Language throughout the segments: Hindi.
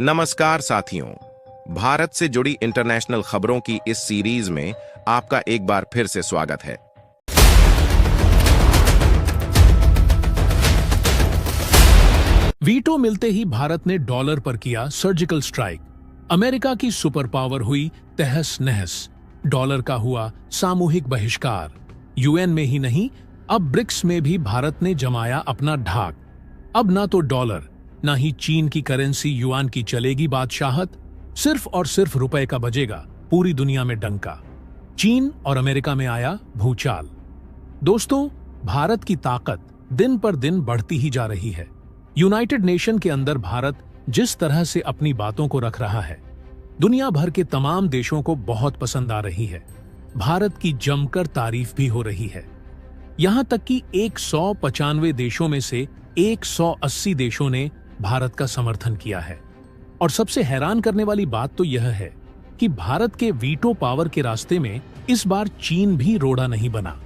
नमस्कार साथियों, भारत से जुड़ी इंटरनेशनल खबरों की इस सीरीज में आपका एक बार फिर से स्वागत है। वीटो मिलते ही भारत ने डॉलर पर किया सर्जिकल स्ट्राइक। अमेरिका की सुपर पावर हुई तहस नहस। डॉलर का हुआ सामूहिक बहिष्कार। यूएन में ही नहीं, अब ब्रिक्स में भी भारत ने जमाया अपना ढाक। अब ना तो डॉलर ना ही चीन की करेंसी युआन की चलेगी बादशाहत, सिर्फ और सिर्फ रुपए का बजेगा पूरी दुनिया में डंका। चीन और अमेरिका में आया भूचाल। दोस्तों, भारत की ताकत दिन पर दिन बढ़ती ही जा रही है। यूनाइटेड नेशन के अंदर भारत जिस तरह से अपनी बातों को रख रहा है, दुनिया भर के तमाम देशों को बहुत पसंद आ रही है। भारत की जमकर तारीफ भी हो रही है। यहां तक कि 195 देशों में से 180 देशों ने भारत का समर्थन किया है। और सबसे हैरान करने वाली बात तो यह है कि भारत के वीटो पावर के रास्ते में इस बार चीन भी रोड़ा नहीं बना।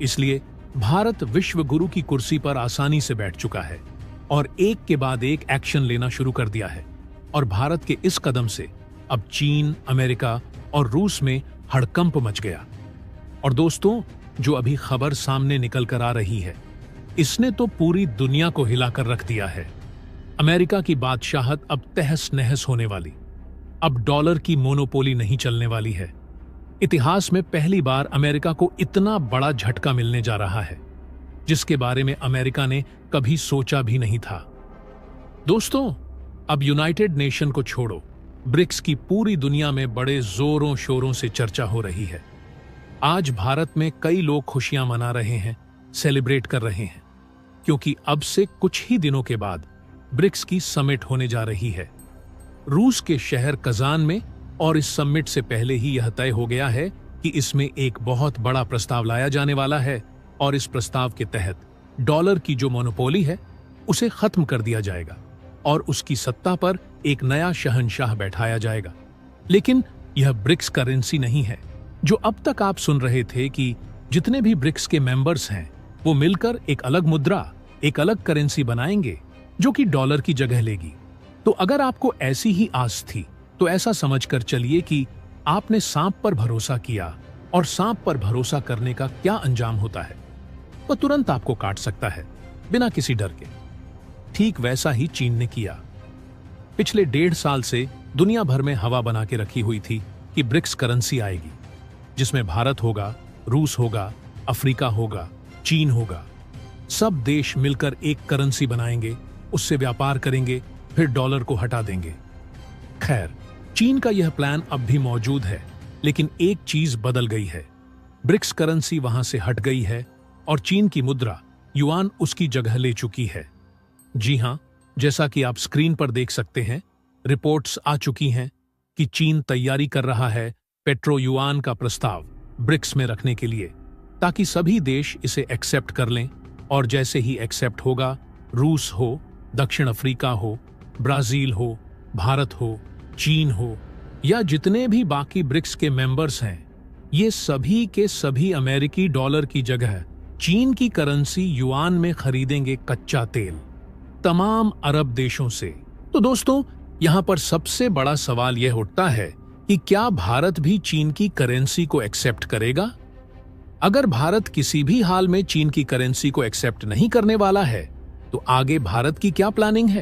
इसलिए भारत विश्व गुरु की कुर्सी पर आसानी से बैठ चुका है और एक के बाद एक एक्शन लेना शुरू कर दिया है। और भारत के इस कदम से अब चीन, अमेरिका और रूस में हड़कंप मच गया। और दोस्तों, जो अभी खबर सामने निकल कर आ रही है, इसने तो पूरी दुनिया को हिलाकर रख दिया है। अमेरिका की बादशाहत अब तहस नहस होने वाली। अब डॉलर की मोनोपोली नहीं चलने वाली है। इतिहास में पहली बार अमेरिका को इतना बड़ा झटका मिलने जा रहा है, जिसके बारे में अमेरिका ने कभी सोचा भी नहीं था। दोस्तों, अब यूनाइटेड नेशन को छोड़ो, ब्रिक्स की पूरी दुनिया में बड़े जोरों शोरों से चर्चा हो रही है। आज भारत में कई लोग खुशियां मना रहे हैं, सेलिब्रेट कर रहे हैं, क्योंकि अब से कुछ ही दिनों के बाद ब्रिक्स की समिट होने जा रही है रूस के शहर कजान में। और इस समिट से पहले ही यह तय हो गया है कि इसमें एक बहुत बड़ा प्रस्ताव लाया जाने वाला है और इस प्रस्ताव के तहत डॉलर की जो मोनोपोली है उसे खत्म कर दिया जाएगा और उसकी सत्ता पर एक नया शहंशाह बैठाया जाएगा। लेकिन यह ब्रिक्स करेंसी नहीं है जो अब तक आप सुन रहे थे कि जितने भी ब्रिक्स के मेंबर्स हैं वो मिलकर एक अलग मुद्रा, एक अलग करेंसी बनाएंगे जो कि डॉलर की जगह लेगी। तो अगर आपको ऐसी ही आस थी तो ऐसा समझकर चलिए कि आपने सांप पर भरोसा किया और सांप पर भरोसा करने का क्या अंजाम होता है, वह तुरंत आपको काट सकता है बिना किसी डर के। ठीक वैसा ही चीन ने किया। पिछले 1.5 साल से दुनिया भर में हवा बना के रखी हुई थी कि ब्रिक्स करेंसी आएगी, जिसमें भारत होगा, रूस होगा, अफ्रीका होगा, चीन होगा। सब देश मिलकर एक करेंसी बनाएंगे, उससे व्यापार करेंगे, फिर डॉलर को हटा देंगे। खैर, चीन का यह प्लान अब भी मौजूद है, लेकिन एक चीज बदल गई है। ब्रिक्स करेंसी वहां से हट गई है और चीन की मुद्रा युआन उसकी जगह ले चुकी है। जी हां, जैसा कि आप स्क्रीन पर देख सकते हैं, रिपोर्ट्स आ चुकी हैं कि चीन तैयारी कर रहा है पेट्रो युआन का प्रस्ताव ब्रिक्स में रखने के लिए, ताकि सभी देश इसे एक्सेप्ट कर लें। और जैसे ही एक्सेप्ट होगा, रूस हो, दक्षिण अफ्रीका हो, ब्राजील हो, भारत हो, चीन हो या जितने भी बाकी ब्रिक्स के मेंबर्स हैं, ये सभी के सभी अमेरिकी डॉलर की जगह चीन की करेंसी युआन में खरीदेंगे कच्चा तेल तमाम अरब देशों से। तो दोस्तों, यहां पर सबसे बड़ा सवाल यह उठता है कि क्या भारत भी चीन की करेंसी को एक्सेप्ट करेगा? अगर भारत किसी भी हाल में चीन की करेंसी को एक्सेप्ट नहीं करने वाला है, तो आगे भारत की क्या प्लानिंग है?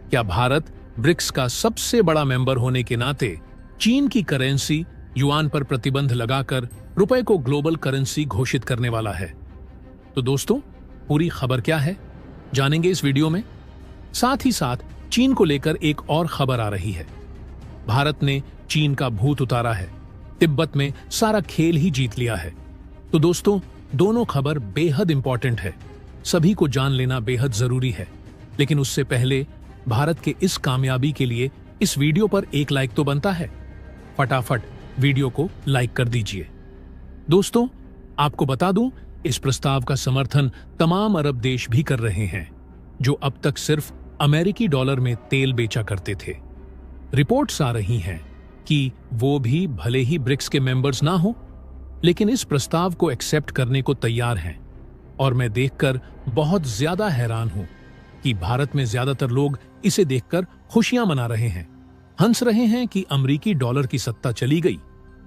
क्या भारत ब्रिक्स का सबसे बड़ा मेंबर होने के नाते चीन की करेंसी युआन पर प्रतिबंध लगाकर रुपए को ग्लोबल करेंसी घोषित करने वाला है? तो दोस्तों, पूरी खबर क्या है, जानेंगे इस वीडियो में। साथ ही साथ चीन को लेकर एक और खबर आ रही है। भारत ने चीन का भूत उतारा है, तिब्बत में सारा खेल ही जीत लिया है। तो दोस्तों, दोनों खबर बेहद इंपॉर्टेंट है, सभी को जान लेना बेहद जरूरी है। लेकिन उससे पहले भारत के इस कामयाबी के लिए इस वीडियो पर एक लाइक तो बनता है। फटाफट वीडियो को लाइक कर दीजिए। दोस्तों, आपको बता दूं, इस प्रस्ताव का समर्थन तमाम अरब देश भी कर रहे हैं जो अब तक सिर्फ अमेरिकी डॉलर में तेल बेचा करते थे। रिपोर्ट्स आ रही हैं कि वो भी भले ही ब्रिक्स के मेंबर्स ना हो, लेकिन इस प्रस्ताव को एक्सेप्ट करने को तैयार हैं। और मैं देखकर बहुत ज्यादा हैरान हूं कि भारत में ज्यादातर लोग इसे देखकर खुशियां मना रहे हैं, हंस रहे हैं कि अमेरिकी डॉलर की सत्ता चली गई,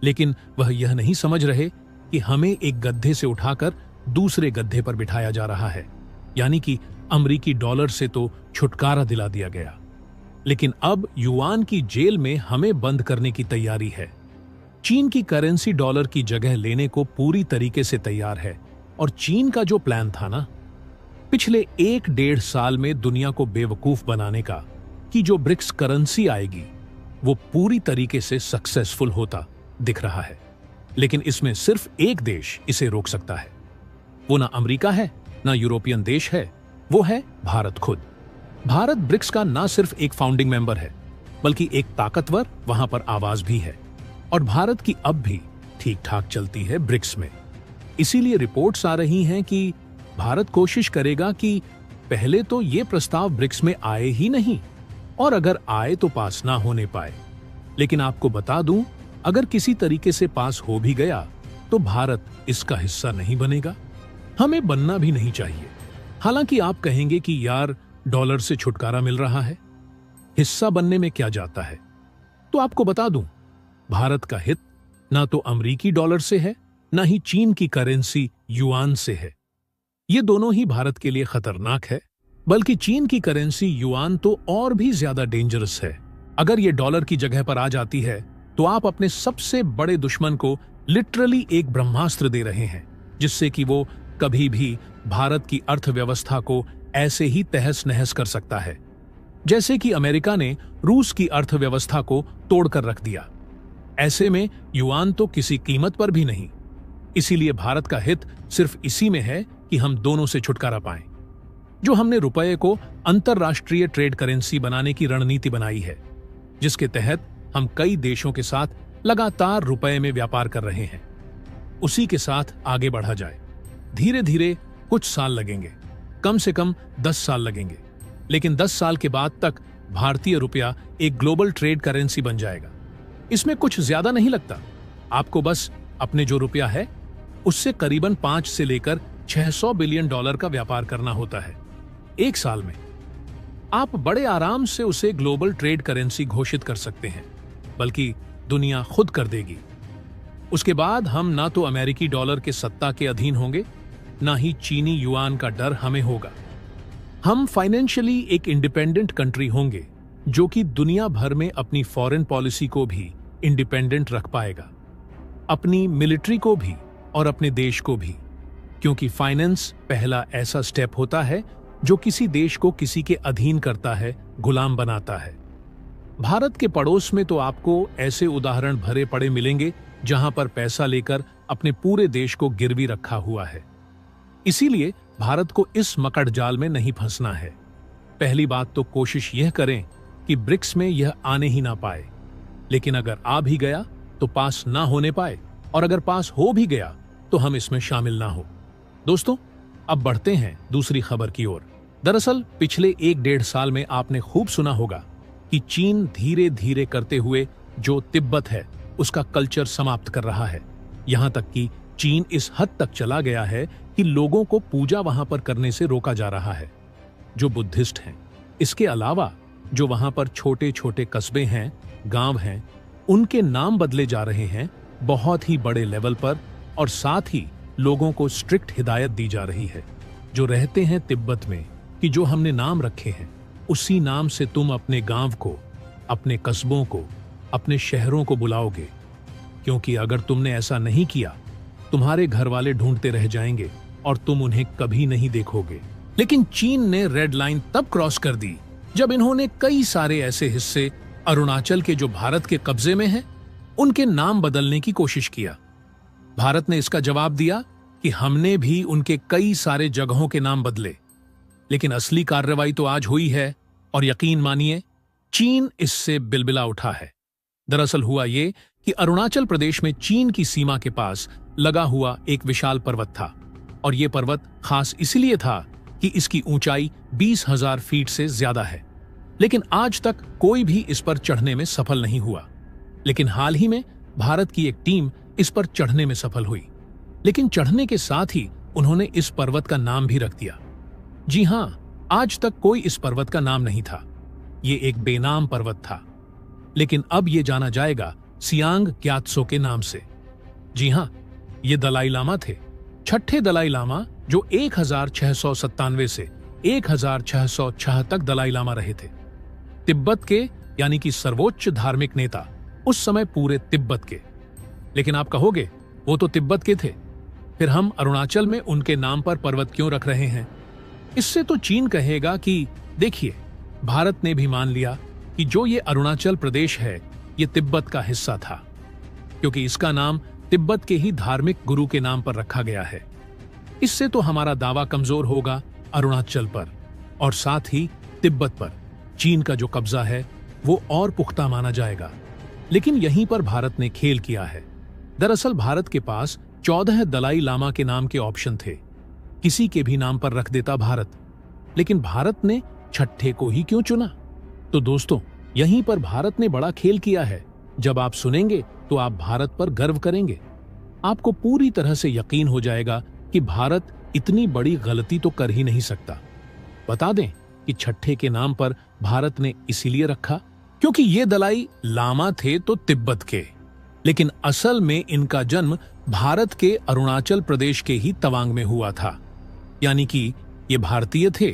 लेकिन वह यह नहीं समझ रहे कि हमें एक गड्ढे से उठाकर दूसरे गड्ढे पर बिठाया जा रहा है, यानी कि अमेरिकी डॉलर से तो छुटकारा दिला दिया गया, लेकिन अब युआन की जेल में हमें बंद करने की तैयारी है। चीन की करेंसी डॉलर की जगह लेने को पूरी तरीके से तैयार है, और चीन का जो प्लान था ना, पिछले 1-1.5 साल में दुनिया को बेवकूफ बनाने का, कि जो ब्रिक्स करेंसी आएगी वो पूरी तरीके से सक्सेसफुल होता दिख रहा है। लेकिन इसमें सिर्फ एक देश इसे रोक सकता है। वो ना अमेरिका है, ना यूरोपियन देश है, वो है भारत खुद। भारत ब्रिक्स का ना सिर्फ एक फाउंडिंग मेंबर है, बल्कि एक ताकतवर वहां पर आवाज भी है, और भारत की अब भी ठीक ठाक चलती है ब्रिक्स में। इसीलिए रिपोर्ट्स आ रही हैं कि भारत कोशिश करेगा कि पहले तो ये प्रस्ताव ब्रिक्स में आए ही नहीं, और अगर आए तो पास ना होने पाए। लेकिन आपको बता दूं, अगर किसी तरीके से पास हो भी गया तो भारत इसका हिस्सा नहीं बनेगा, हमें बनना भी नहीं चाहिए। हालांकि आप कहेंगे कि यार, डॉलर से छुटकारा मिल रहा है, हिस्सा बनने में क्या जाता है। तो आपको बता दूं, भारत का हित ना तो अमेरिकी डॉलर से है, ना ही चीन की करेंसी युआन से है। ये दोनों ही भारत के लिए खतरनाक है, बल्कि चीन की करेंसी युआन तो और भी ज्यादा डेंजरस है। अगर ये डॉलर की जगह पर आ जाती है तो आप अपने सबसे बड़े दुश्मन को लिटरली एक ब्रह्मास्त्र दे रहे हैं, जिससे कि वो कभी भी भारत की अर्थव्यवस्था को ऐसे ही तहस नहस कर सकता है, जैसे कि अमेरिका ने रूस की अर्थव्यवस्था को तोड़कर रख दिया। ऐसे में युआन तो किसी कीमत पर भी नहीं। इसीलिए भारत का हित सिर्फ इसी में है कि हम दोनों से छुटकारा पाएं। जो हमने रुपये को अंतरराष्ट्रीय ट्रेड करेंसी बनाने की रणनीति बनाई है, जिसके तहत हम कई देशों के साथ लगातार रुपये में व्यापार कर रहे हैं, उसी के साथ आगे बढ़ा जाए। धीरे धीरे कुछ साल लगेंगे, कम से कम 10 साल लगेंगे, लेकिन 10 साल के बाद तक भारतीय रुपया एक ग्लोबल ट्रेड करेंसी बन जाएगा। इसमें कुछ ज्यादा नहीं लगता, आपको बस अपने जो रुपया है उससे करीबन 5 से लेकर 600 बिलियन डॉलर का व्यापार करना होता है एक साल में। आप बड़े आराम से उसे ग्लोबल ट्रेड करेंसी घोषित कर सकते हैं, बल्कि दुनिया खुद कर देगी। उसके बाद हम ना तो अमेरिकी डॉलर के सत्ता के अधीन होंगे, ना ही चीनी युआन का डर हमें होगा। हम फाइनेंशियली एक इंडिपेंडेंट कंट्री होंगे, जो कि दुनिया भर में अपनी फॉरेन पॉलिसी को भी इंडिपेंडेंट रख पाएगा, अपनी मिलिट्री को भी और अपने देश को भी, क्योंकि फाइनेंस पहला ऐसा स्टेप होता है जो किसी देश को किसी के अधीन करता है, गुलाम बनाता है। भारत के पड़ोस में तो आपको ऐसे उदाहरण भरे पड़े मिलेंगे जहां पर पैसा लेकर अपने पूरे देश को गिरवी रखा हुआ है। इसीलिए भारत को इस मकड़ जाल में नहीं फंसना है। पहली बात तो कोशिश यह करें कि ब्रिक्स में यह आने ही ना पाए, लेकिन अगर आ भी गया तो पास ना होने पाए, और अगर पास हो भी गया तो हम इसमें शामिल ना हो। दोस्तों, अब बढ़ते हैं दूसरी खबर की ओर। दरअसल पिछले 1-1.5 साल में आपने खूब सुना होगा कि चीन धीरे धीरे करते हुए जो तिब्बत है उसका कल्चर समाप्त कर रहा है। यहां तक कि चीन इस हद तक चला गया है कि लोगों को पूजा वहां पर करने से रोका जा रहा है, जो बुद्धिस्ट हैं। इसके अलावा जो वहां पर छोटे छोटे कस्बे हैं, गांव हैं, उनके नाम बदले जा रहे हैं बहुत ही बड़े लेवल पर, और साथ ही लोगों को स्ट्रिक्ट हिदायत दी जा रही है जो रहते हैं तिब्बत में कि जो हमने नाम रखे हैं उसी नाम से तुम अपने गांव को, अपने कस्बों को, अपने शहरों को बुलाओगे, क्योंकि अगर तुमने ऐसा नहीं किया तुम्हारे घर वाले ढूंढते रह जाएंगे और तुम उन्हें कभी नहीं देखोगे। लेकिन चीन ने रेड लाइन तब क्रॉस कर दी जब इन्होंने कई सारे ऐसे हिस्से अरुणाचल के जो भारत के कब्जे में हैं उनके नाम बदलने की कोशिश किया। भारत ने इसका जवाब दिया कि हमने भी उनके कई सारे जगहों के नाम बदले, लेकिन असली कार्रवाई तो आज हुई है, और यकीन मानिए चीन इससे बिलबिला उठा है। दरअसल हुआ ये कि अरुणाचल प्रदेश में चीन की सीमा के पास लगा हुआ एक विशाल पर्वत था, और यह पर्वत खास इसलिए था कि इसकी ऊंचाई 20,000 फीट से ज्यादा है। लेकिन आज तक कोई भी इस पर चढ़ने में सफल नहीं हुआ। लेकिन हाल ही में भारत की एक टीम इस पर चढ़ने में सफल हुई, लेकिन चढ़ने के साथ ही उन्होंने इस पर्वत का नाम भी रख दिया। जी हां, आज तक कोई इस पर्वत का नाम नहीं था। ये एक बेनाम पर्वत था, लेकिन अब ये जाना जाएगा सियांग ग्यात्सो के नाम से। जी हां, ये दलाई लामा थे, छठे दलाई लामा, जो 1697 से 1606 तक दलाई लामा रहे थे। तिब्बत के यानी कि सर्वोच्च धार्मिक नेता उस समय पूरे तिब्बत के। लेकिन आप कहोगे वो तो तिब्बत के थे, फिर हम अरुणाचल में उनके नाम पर पर्वत क्यों रख रहे हैं? इससे तो चीन कहेगा कि देखिए, भारत ने भी मान लिया कि जो ये अरुणाचल प्रदेश है ये तिब्बत का हिस्सा था, क्योंकि इसका नाम तिब्बत के ही धार्मिक गुरु के नाम पर रखा गया है। इससे तो हमारा दावा कमजोर होगा अरुणाचल पर और साथ ही तिब्बत पर। चीन का जो कब्जा है वो और पुख्ता माना जाएगा। लेकिन यहीं पर भारत ने खेल किया है। दरअसल भारत के पास 14 दलाई लामा के नाम के ऑप्शन थे, किसी के भी नाम पर रख देता भारत, लेकिन भारत ने छठे को ही क्यों चुना? तो दोस्तों, यहीं पर भारत ने बड़ा खेल किया है। जब आप सुनेंगे तो आप भारत पर गर्व करेंगे। आपको पूरी तरह से यकीन हो जाएगा कि भारत इतनी बड़ी गलती तो कर ही नहीं सकता। बता दें कि छठे के नाम पर भारत ने इसीलिए रखा क्योंकि ये दलाई लामा थे तो तिब्बत के, लेकिन असल में इनका जन्म भारत के अरुणाचल प्रदेश के ही तवांग में हुआ था, यानी कि ये भारतीय थे।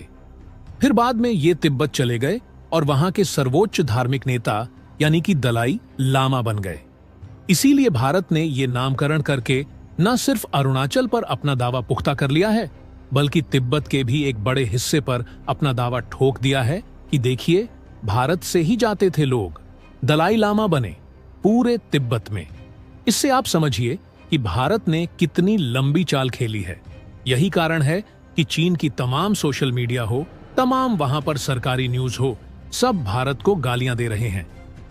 फिर बाद में ये तिब्बत चले गए और वहां के सर्वोच्च धार्मिक नेता यानी कि दलाई लामा बन गए। इसीलिए भारत ने ये नामकरण करके न सिर्फ अरुणाचल पर अपना दावा पुख्ता कर लिया है, बल्कि तिब्बत के भी एक बड़े हिस्से पर अपना दावा ठोक दिया है कि देखिए, भारत से ही जाते थे लोग, दलाई लामा बने पूरे तिब्बत में। इससे आप समझिए कि भारत ने कितनी लंबी चाल खेली है। यही कारण है कि चीन की तमाम सोशल मीडिया हो, तमाम वहां पर सरकारी न्यूज हो, सब भारत को गालियां दे रहे हैं,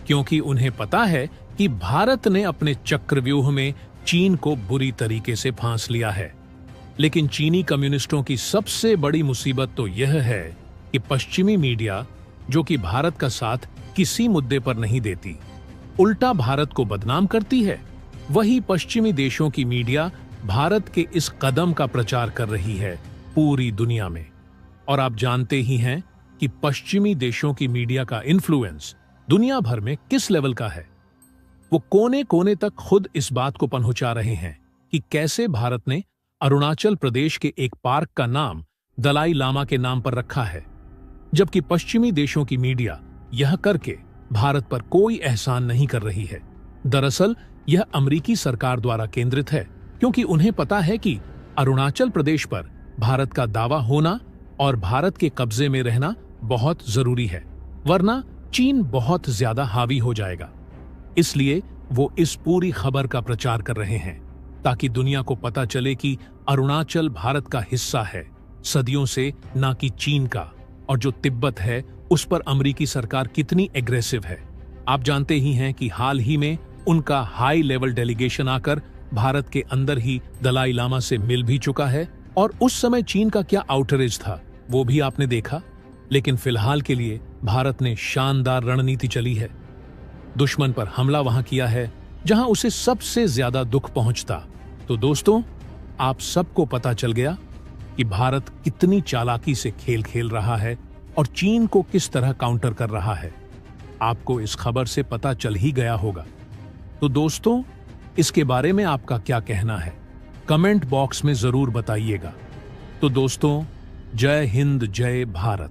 क्योंकि उन्हें पता है कि भारत ने अपने चक्रव्यूह में चीन को बुरी तरीके से फांस लिया है। लेकिन चीनी कम्युनिस्टों की सबसे बड़ी मुसीबत तो यह है कि पश्चिमी मीडिया, जो कि भारत का साथ किसी मुद्दे पर नहीं देती, उल्टा भारत को बदनाम करती है। वही पश्चिमी देशों की मीडिया भारत के इस कदम का प्रचार कर रही है पूरी दुनिया में। और आप जानते ही हैं कि पश्चिमी देशों की मीडिया का इन्फ्लुएंस दुनिया भर में किस लेवल का है। वो कोने कोने तक खुद इस बात को पहुंचा रहे हैं कि कैसे भारत ने अरुणाचल प्रदेश के एक पार्क का नाम दलाई लामा के नाम पर रखा है, जबकि पश्चिमी देशों की मीडिया यह करके भारत पर कोई एहसान नहीं कर रही है। दरअसल यह अमेरिकी सरकार द्वारा केंद्रित है, क्योंकि उन्हें पता है कि अरुणाचल प्रदेश पर भारत का दावा होना और भारत के कब्जे में रहना बहुत जरूरी है, वरना चीन बहुत ज्यादा हावी हो जाएगा। इसलिए वो इस पूरी खबर का प्रचार कर रहे हैं ताकि दुनिया को पता चले कि अरुणाचल भारत का हिस्सा है सदियों से, ना कि चीन का। और जो तिब्बत है उस पर अमेरिकी सरकार कितनी एग्रेसिव है। आप जानते ही हैं कि हाल ही में उनका हाई लेवल डेलीगेशन आकर भारत के अंदर ही दलाई लामा से मिल भी चुका है, और उस समय चीन का क्या आउटरीच था वो भी आपने देखा। लेकिन फिलहाल के लिए भारत ने शानदार रणनीति चली है। दुश्मन पर हमला वहां किया है जहां उसे सबसे ज्यादा दुख पहुंचता। तो दोस्तों, आप सबको पता चल गया कि भारत कितनी चालाकी से खेल खेल रहा है और चीन को किस तरह काउंटर कर रहा है। आपको इस खबर से पता चल ही गया होगा। तो दोस्तों, इसके बारे में आपका क्या कहना है, कमेंट बॉक्स में जरूर बताइएगा। तो दोस्तों, जय हिंद, जय भारत।